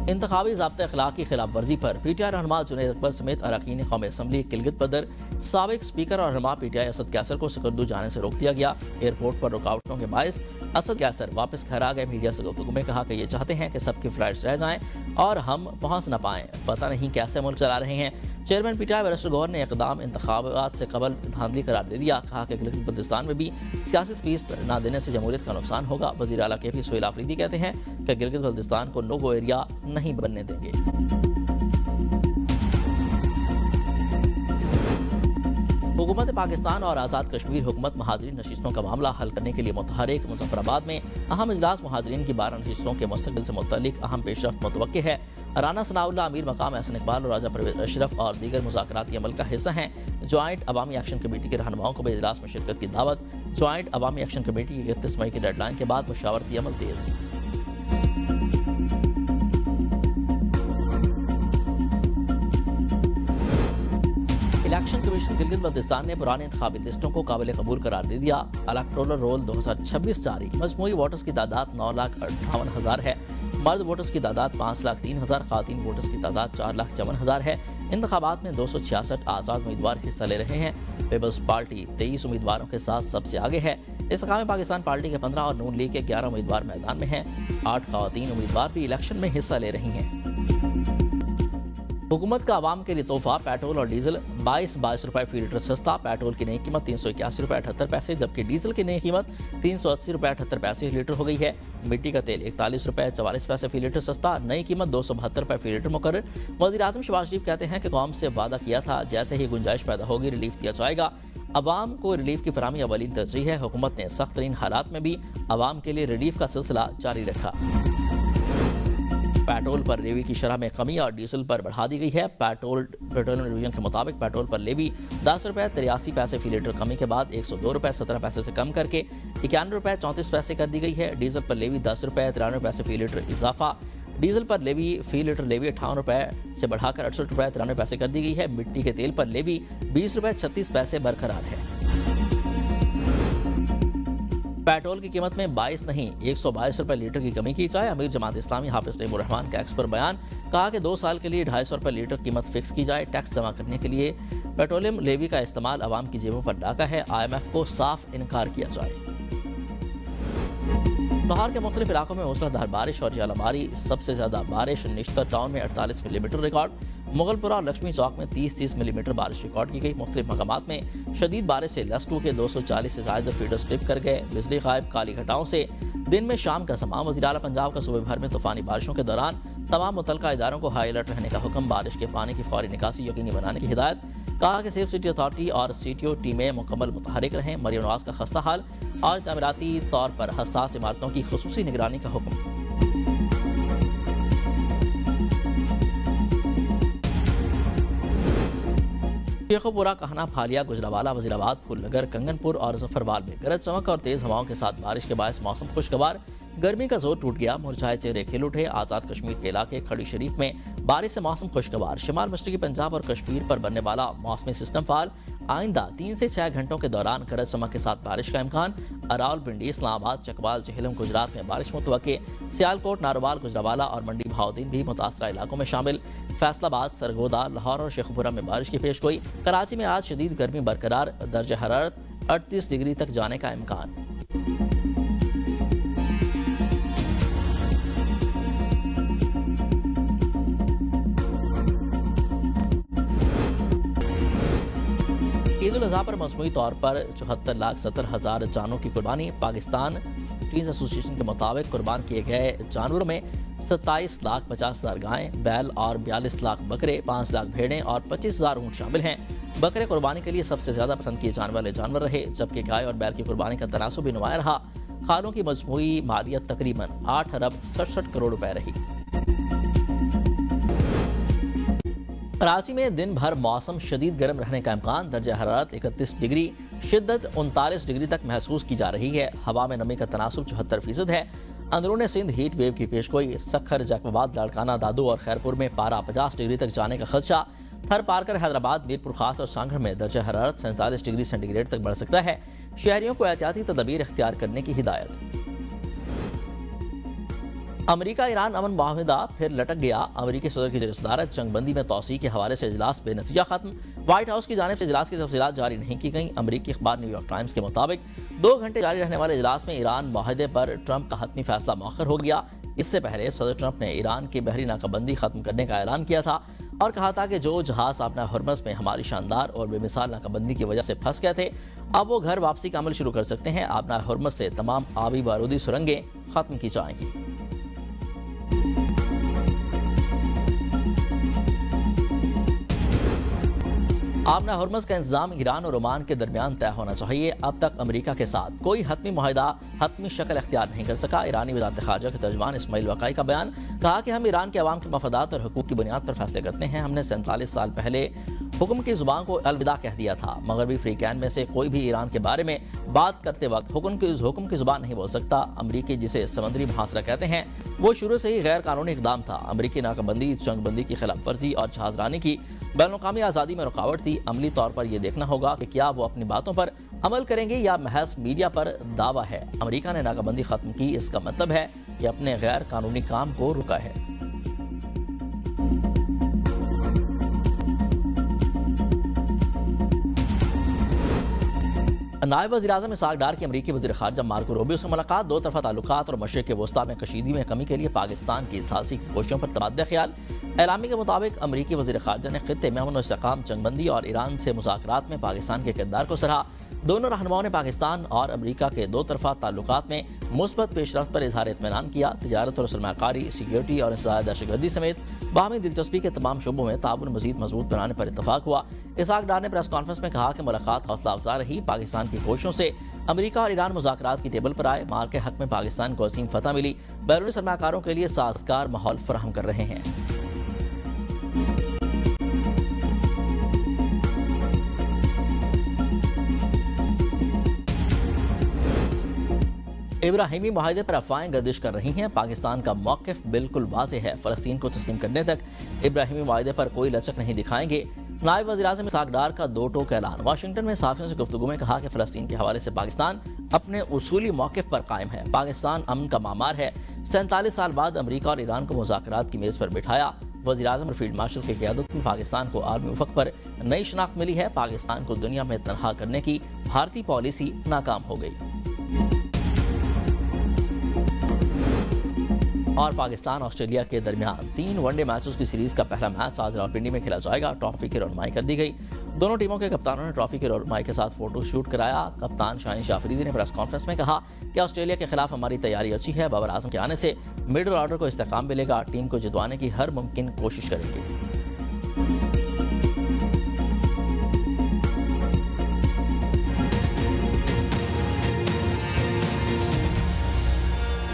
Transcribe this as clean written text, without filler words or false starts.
इंतखाबी ज़ाब्ते अखलाक की खिलाफ वर्जी पर PTI रहनुमा जुनैद अकबर समेत अरकान कौमी असम्बली गिलगित बदर, साबिक स्पीकर और रहनुमा PTI असद कैसर को सिकंदू जाने से रोक दिया गया। एयरपोर्ट पर रुकावटों के बायस असद कैसर वापस घर आ गए। मीडिया से गुफ्तगू में कहा कि ये चाहते हैं कि सबकी फ्लाइट्स रह जाएं और हम पहुंच न पाएं। पता नहीं कैसे मुल्क चला रहे हैं। चेयरमैन PTI बैरिस्टर गौहर ने इकदाम इंतखाबात से कबल धांधली करार दे दिया। कहा कि गिलगित बल्तिस्तान में भी सियासी स्पीच न देने से जमहूरियत का नुकसान होगा। वज़ीर आला KP सोहेल आफरीदी कहते हैं कि गिलगित बल्तिस्तान को नो गो एरिया नहीं बनने देंगे। हुकूमत पाकिस्तान और आज़ाद कश्मीर हुकूमत महाजरीन नशिस्तों का मामला हल करने के लिए मुतहरिक। मुजफ्फराबाद में अहम इजलास महाजरीन की 12 नशिस्तों के मुस्तकबिल से मुतल्लिक अहम पेशरफ्त मुतवक्किल है। राना सनाउल्लाह, अमीर मकाम एहसन इकबाल और राजा परवेज अशरफ और दीगर मुज़ाकराती अमल का हिस्सा हैं। ज्वाइंट अवामी एक्शन कमेटी के रहनुमाओं को भी इजलास में शिरकत की दावत। ज्वाइंट अवामी एक्शन कमेटी की 31 मई की डेडलाइन के बाद मुशावरती अमल तेज। इलेक्शन कमीशन गिलगित बल्तिस्तान ने पुरानी इंतखाबी लिस्टों को काबिल कबूल करार दे दिया। इलेक्टोरल रोल 2026 जारी। मजमूई वोटर्स की तादाद 9,58,000 है। मर्द वोटर्स की तादाद 5,03,000, खातीन वोटर्स की तादाद 4,54,000 है। इंतखाबात में 266 आज़ाद उम्मीदवार हिस्सा ले रहे हैं। पीपल्स पार्टी 23 उम्मीदवारों के साथ सबसे आगे है। इस्तेकाम पाकिस्तान पार्टी के 15 और नून लीग के 11 उम्मीदवार मैदान में हैं। 8 खातीन उम्मीदवार भी इलेक्शन में हिस्सा ले रही हैं। हुकूमत का आवाम के लिए तोहफा। पेट्रोल और डीजल 22 रुपए फी लीटर सस्ता। पेट्रोल की नई कीमत 381 रुपए 78 पैसे, जबकि डीजल की नई कीमत 380 रुपए 78 पैसे लीटर हो गई है। मिट्टी का तेल 41 रुपए 44 पैसे फी लीटर सस्ता। नई कीमत 272 रुपए फी लीटर मुकर्रर। वज़ीर आज़म शहबाज शरीफ कहते हैं कि कौम से वादा किया था, जैसे ही गुंजाइश पैदा होगी रिलीफ दिया जाएगा। अवाम को रिलीफ की फराहमी अवलीन तरजीह है। हुकूमत ने सख्त तरीन हालात में भी अवाम के लिए रिलीफ का सिलसिला जारी रखा। पेट्रोल पर लेवी की शरह में कमी और डीजल पर बढ़ा दी गई है। पेट्रोलियम डिवीजन के मुताबिक पेट्रोल पर लेवी 10 रुपए 83 पैसे फी लीटर कमी के बाद 102 रुपए 17 पैसे से कम करके 91 रुपए 34 पैसे कर दी गई है। डीजल पर लेवी 10 रुपए 93 पैसे फी लीटर इजाफा। डीजल पर लेवी फी लीटर लेवी 58 रुपए से बढ़ाकर 68 रुपए 93 पैसे कर दी गई है। मिट्टी के तेल पर लेवी 20 रुपए 36 पैसे बरकरार है। पेट्रोल की कीमत में 22 नहीं 122 रुपए लीटर की कमी की जाए। अमीर जमात इस्लामी हाफिज नईमुर रहमान का एक्स पर बयान। कहा कि 2 साल के लिए 250 रुपए लीटर कीमत फिक्स की जाए। टैक्स जमा करने के लिए पेट्रोलियम लेवी का इस्तेमाल आवाम की जेबों पर डाका है। IMF को साफ इनकार किया जाए। लाहौर के मुख्तलिफ इलाकों में मूसलाधार बारिश और जलाबारी। सबसे ज्यादा बारिश निश्तर टाउन में 48 मिलीमीटर रिकॉर्ड। मुगलपुरा और लक्ष्मी चौक में 30 मिलीमीटर बारिश रिकॉर्ड की गई। मुख्तलिफ मकामात में शदीद बारिश से लस्कू के 240 से ज्यादा फीडर स्लिप कर गए। बिजली गायब। काली घटाओं से दिन में शाम का समा। वज़ीर आला पंजाब का सूबे भर में तूफानी बारिशों के दौरान तमाम मुतल्लिका इदारों को हाई अलर्ट रहने का हुक्म। बारिश के पानी की फौरी निकासी यकीनी बनाने की हिदायत। कहा कि सेफ सिटी अथॉरिटी और CTO टीमें मुकम्मल मुतहरिक रहें। मरियम नवाज का खस्ता हाल और तमीराती तौर पर हसास इमारतों की खुसूसी निगरानी का हुक्म। शेखोपुरा, कहना, फालिया, गुजरावाला, वजीराबाद, फूलनगर, कंगनपुर और जफरवाल में गरज चमक और तेज हवाओं के साथ बारिश के बायस मौसम खुशगवार। गर्मी का जोर टूट गया। मुरझाए चेहरे खिल उठे। आज़ाद कश्मीर के इलाके खड़ी शरीफ में बारिश से मौसम खुशगवार। शिमाल मशरकी पंजाब और कश्मीर पर बनने वाला मौसमी सिस्टम फाल। आइंदा 3 से 6 घंटों के दौरान गरज चमक के साथ बारिश का इम्कान। रावलपिंडी, इस्लामाबाद, चकवाल, जेहलम गुजरात में बारिश मुतवक्के। सियालकोट, नारोवाल, गुजरावाला और मंडी बहाउद्दीन भी मुतासरा इलाकों में शामिल। फैसलाबाद, सरगोदा, लाहौर और शेखपुरा में बारिश की पेशगोई। कराची में आज शदीद गर्मी बरकरार। दर्जा हरारत 38 डिग्री तक जाने का इम्कान। ईद उल अज़हा पर मजमूई तौर पर 74,70,000 जानों की कुर्बानी। पाकिस्तान टीन्स एसोसिएशन के मुताबिक कुर्बान किए गए जानवरों में 27,50,000 गायें, बैल और 42 लाख बकरे, 5 लाख भेड़ें और 25,000 ऊँट शामिल हैं। बकरे कुर्बानी के लिए सबसे ज़्यादा पसंद किए जाने वाले जानवर रहे, जबकि गाय और बैल की कुर्बानी का तनासुब भी नुमाया रहा। खालों की मजमूई मालियत तकरीबन 8 अरब 67 करोड़ रुपए रही। कराची में दिन भर मौसम शदीद गर्म रहने का इम्कान। दर्जा हरारत 31 डिग्री, शिद्दत 39 डिग्री तक महसूस की जा रही है। हवा में नमी का तनासुब 74% है। अंदरून सिंध हीट वेव की पेशगोई। सखर, जैकबाबाद, लाड़काना, दादू और खैरपुर में पारा 50 डिग्री तक जाने का खदशा। थर पारकर, हैदराबाद, मीरपुर खास और सांगड़ में दर्जा हरारत 47 डिग्री सेंटीग्रेड तक बढ़ सकता है। शहरियों को एहतियाती तदबीर इख्तियार करने की हिदायत। अमेरिका ईरान अमन माहिदा फिर लटक गया। अमेरिकी सदर की सदारत जंगबंदी में तोसी के हवाले से इजलास बेनतीजा खत्म। व्हाइट हाउस की जानिब से इजलास की तफसीलात जारी नहीं की गई। अमेरिकी अखबार न्यूयॉर्क टाइम्स के मुताबिक 2 घंटे जारी रहने वाले इजलास में ईरान माहिदे पर ट्रंप का हतमी फैसला मौखर हो गया। इससे पहले सदर ट्रंप ने ईरान की बहरी नाकाबंदी खत्म करने का ऐलान किया था और कहा था कि जो जहाज अपना हुर्मस में हमारी शानदार और बेमिसाल नाकाबंदी की वजह से फंस गए थे, अब वो घर वापसी का अमल शुरू कर सकते हैं। अपना हुर्मस से तमाम आबी बारूदी सुरंगें खत्म की जाएंगी। आमना हुर्मस का इंतजाम ईरान और ओमान के दरमियान तय होना चाहिए। अब तक अमेरिका के साथ कोई हतमी मुआहिदा हतमी शक्ल इख्तियार नहीं कर सका। ईरानी वज़ारत ख़ारजा के तर्जुमान इस्माइल वक़ाई का बयान, कहा कि हम ईरान के अवाम के मफादात और हुकूक की बुनियाद पर फैसले करते हैं। हमने 47 साल पहले हुक्म की ज़ुबान को अलविदा कह दिया था। मगरबी फ्रीकैन में से कोई भी ईरान के बारे में बात करते वक्त हुक्म की ज़ुबान नहीं बोल सकता। अमरीकी जिसे समंदरी मुहासरा कहते हैं, वो शुरू से ही गैर कानूनी इक़दाम था। अमरीकी नाकाबंदी जंगबंदी की खिलाफ वर्जी और जहाजरानी की बैनुल-अक़वामी आज़ादी में रुकावट थी। अमली तौर पर यह देखना होगा कि क्या वो अपनी बातों पर अमल करेंगे या महज मीडिया पर दावा है। अमरीका ने नाकाबंदी खत्म की, इसका मतलब है कि अपने गैर कानूनी काम को रुका है। नायब वज़ीर-ए-आज़म इसहाक़ डार की अमरीकी वज़ीर ख़ारजा मार्को रूबियो से मुलाकात। 2 तरफ़ा ताल्लुकात और मशरिक़ वस्ता में कशीदगी में कमी के लिए पाकिस्तान की सालसी की कोशिशों पर तबादला ख्याल। एलामी के मुताबिक अमरीकी वज़ीर ख़ारजा ने ख़ित्ते में अमन और इस्तेहकाम, जंगबंदी और ईरान से मुज़ाकरात में पाकिस्तान के किरदार को सराहा। दोनों रहनुमाओं ने पाकिस्तान और अमरीका के 2 तरफ़ा ताल्लुकात में मुस्बत पेशरफ्त पर इज़हार इत्मीनान किया। तिजारत और सरमायाकारी, सिक्योरिटी और इंसदाद दहशतगर्दी समेत बाहमी दिलचस्पी के तमाम शोबों में ताउन मज़ीद मजबूत बनाने पर इत्तफाक हुआ। इसहाक़ डार ने प्रेस कॉन्फ्रेंस में कहा कि मुलाकात हौसला अफजा रही। पाकिस्तान की कोशिशों से अमरीका और ईरान मुज़ाकरात की टेबल पर आए। माल के हक में पाकिस्तान को असीम फतह मिली। बैरूनी सरमायाकारों के लिए साजगार माहौल फराहम कर रहे हैं। इब्राहिमी मुआहिदे पर अफवाहें गर्दिश कर रही हैं। पाकिस्तान का मौक़िफ़ बिल्कुल वाज़ेह है। फ़लस्तीन को तस्लीम करने तक इब्राहिमी मुआहिदे पर कोई लचक नहीं दिखाएंगे। नायब वज़ीर-ए-आज़म इसहाक़ डार का 2 टोक ऐलान। वाशिंगटन में सहाफ़ियों से गुफ्तगू में कहा कि फ़लस्तीन के हवाले से पाकिस्तान अपने उसूली मौक़िफ़ पर कायम है। पाकिस्तान अमन का मामार है। 47 साल बाद अमरीका और ईरान को मुज़ाकरात की मेज़ पर बिठाया। वज़ीर-ए-आज़म और फील्ड मार्शल की क़यादत में पाकिस्तान को आलमी उफ़क़ पर नई शनाख्त मिली है। पाकिस्तान को दुनिया में तनहा करने की भारतीय पॉलिसी नाकाम हो गई। और पाकिस्तान ऑस्ट्रेलिया के दरमियान 3 वनडे मैचेस की सीरीज का पहला मैच आज रावलपिंडी में खेला जाएगा। ट्रॉफी की रौनमाई कर दी गई। दोनों टीमों के कप्तानों ने ट्रॉफी की रौनमाई के साथ फोटो शूट कराया। कप्तान शाहीन शाह अफरीदी ने प्रेस कॉन्फ्रेंस में कहा कि ऑस्ट्रेलिया के खिलाफ हमारी तैयारी अच्छी है। बाबर आजम के आने से मिडल ऑर्डर को इस्तेहकाम मिलेगा। टीम को जितवाने की हर मुमकिन कोशिश करेंगे।